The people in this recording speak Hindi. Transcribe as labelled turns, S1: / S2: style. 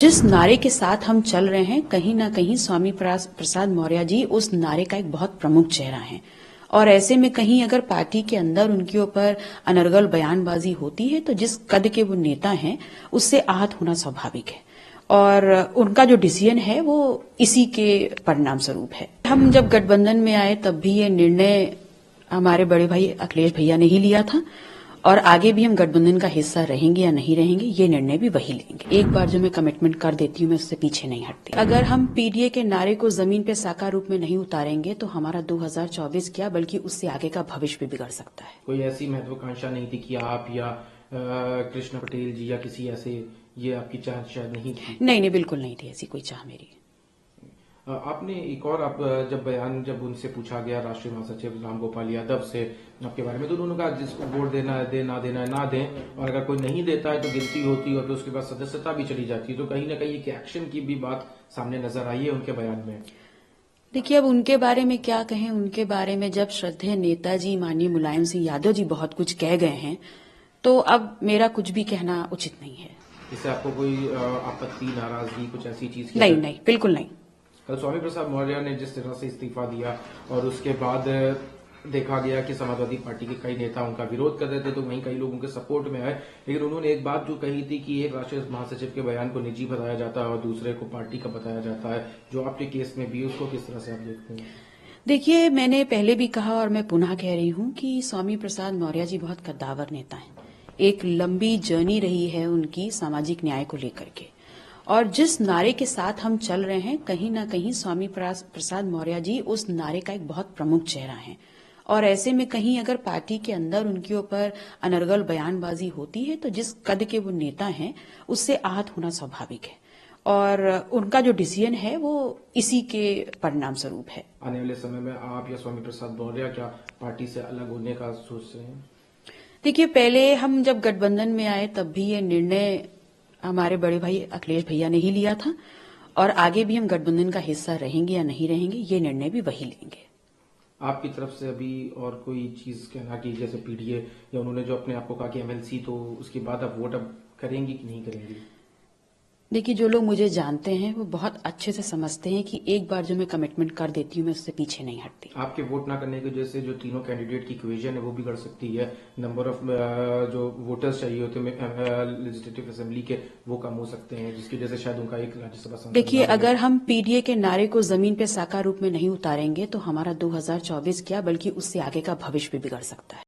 S1: जिस नारे के साथ हम चल रहे हैं, कहीं ना कहीं स्वामी प्रसाद मौर्य जी उस नारे का एक बहुत प्रमुख चेहरा है। और ऐसे में कहीं अगर पार्टी के अंदर उनके ऊपर अनर्गल बयानबाजी होती है तो जिस कद के वो नेता हैं उससे आहत होना स्वाभाविक है। और उनका जो डिसीजन है वो इसी के परिणाम स्वरूप है। हम जब गठबंधन में आए तब भी ये निर्णय हमारे बड़े भाई अखिलेश भैया ने ही लिया था और आगे भी हम गठबंधन का हिस्सा रहेंगे या नहीं रहेंगे ये निर्णय भी वही लेंगे। एक बार जो मैं कमिटमेंट कर देती हूँ मैं उससे पीछे नहीं हटती। अगर हम पीडीए के नारे को जमीन पे साकार रूप में नहीं उतारेंगे तो हमारा 2024 क्या बल्कि उससे आगे का भविष्य भी बिगड़ सकता है।
S2: कोई ऐसी महत्वाकांक्षा नहीं थी कि आप या कृष्ण पटेल जी या किसी ऐसे, ये आपकी चाह शायद नहीं थी?
S1: नहीं, बिल्कुल नहीं थी ऐसी कोई चाह मेरी।
S2: आपने एक और जब उनसे पूछा गया राष्ट्रीय महासचिव राम गोपाल यादव से आपके बारे में, तो उन्होंने कहा जिसको वोट देना है दे, ना देना है ना दें, और अगर कोई नहीं देता है तो गिनती होती है और फिर उसके बाद सदस्यता भी चली जाती है। तो कहीं ना कहीं एक एक्शन की भी बात सामने नजर आई है उनके बयान में।
S1: देखिए, अब उनके बारे में क्या कहें। उनके बारे में जब श्रद्धेय नेताजी माननीय मुलायम सिंह यादव जी बहुत कुछ कह गए हैं तो अब मेरा कुछ भी कहना उचित नहीं है।
S2: इससे आपको कोई आपत्ति, नाराजगी, कुछ ऐसी चीज की?
S1: नहीं, बिल्कुल नहीं।
S2: कल स्वामी प्रसाद मौर्य ने जिस तरह से इस्तीफा दिया और उसके बाद देखा गया कि समाजवादी पार्टी के कई नेता उनका विरोध कर रहे थे, तो वहीं कई लोग उनके सपोर्ट में आए, लेकिन उन्होंने एक बात जो कही थी कि एक राष्ट्रीय महासचिव के बयान को निजी बताया जाता है और दूसरे को पार्टी का बताया जाता है, जो आपके केस में भी, उसको किस तरह से आप देखते हैं?
S1: देखिए, मैंने पहले भी कहा और मैं पुनः कह रही हूं कि स्वामी प्रसाद मौर्य जी बहुत कद्दावर नेता हैं। एक लंबी जर्नी रही है उनकी सामाजिक न्याय को लेकर के, और जिस नारे के साथ हम चल रहे हैं कहीं ना कहीं स्वामी प्रसाद मौर्य जी उस नारे का एक बहुत प्रमुख चेहरा है। और ऐसे में कहीं अगर पार्टी के अंदर उनके ऊपर अनर्गल बयानबाजी होती है तो जिस कद के वो नेता हैं उससे आहत होना स्वाभाविक है। और उनका जो डिसीजन है वो इसी के परिणाम स्वरूप है।
S2: आने वाले समय में आप या स्वामी प्रसाद मौर्य क्या पार्टी से अलग होने का सोच रहे हैं?
S1: देखिए, पहले हम जब गठबंधन में आए तब भी ये निर्णय हमारे बड़े भाई अखिलेश भैया ने ही लिया था और आगे भी हम गठबंधन का हिस्सा रहेंगे या नहीं रहेंगे ये निर्णय भी वही लेंगे।
S2: आपकी तरफ से अभी और कोई चीज कहना कि जैसे पीडीए या उन्होंने जो अपने आप को कहा कि एमएलसी, तो उसके बाद आप वोट अब करेंगी कि नहीं करेंगी?
S1: देखिए, जो लोग मुझे जानते हैं वो बहुत अच्छे से समझते हैं कि एक बार जो मैं कमिटमेंट कर देती हूँ मैं उससे पीछे नहीं हटती।
S2: आपके वोट ना करने की वजह से जो तीनों कैंडिडेट की इक्वेशन है वो बिगड़ सकती है, नंबर ऑफ जो वोटर्स चाहिए होते हैं लेजिस्लेटिव असेंबली के, वो कम हो सकते हैं, जिसकी वजह से शायद उनका एक राज्यसभा सांसद।
S1: देखिए, अगर हम पीडीए के नारे को जमीन पे साकार रूप में नहीं उतारेंगे तो हमारा 2024 क्या बल्कि उससे आगे का भविष्य भी बिगड़ सकता है।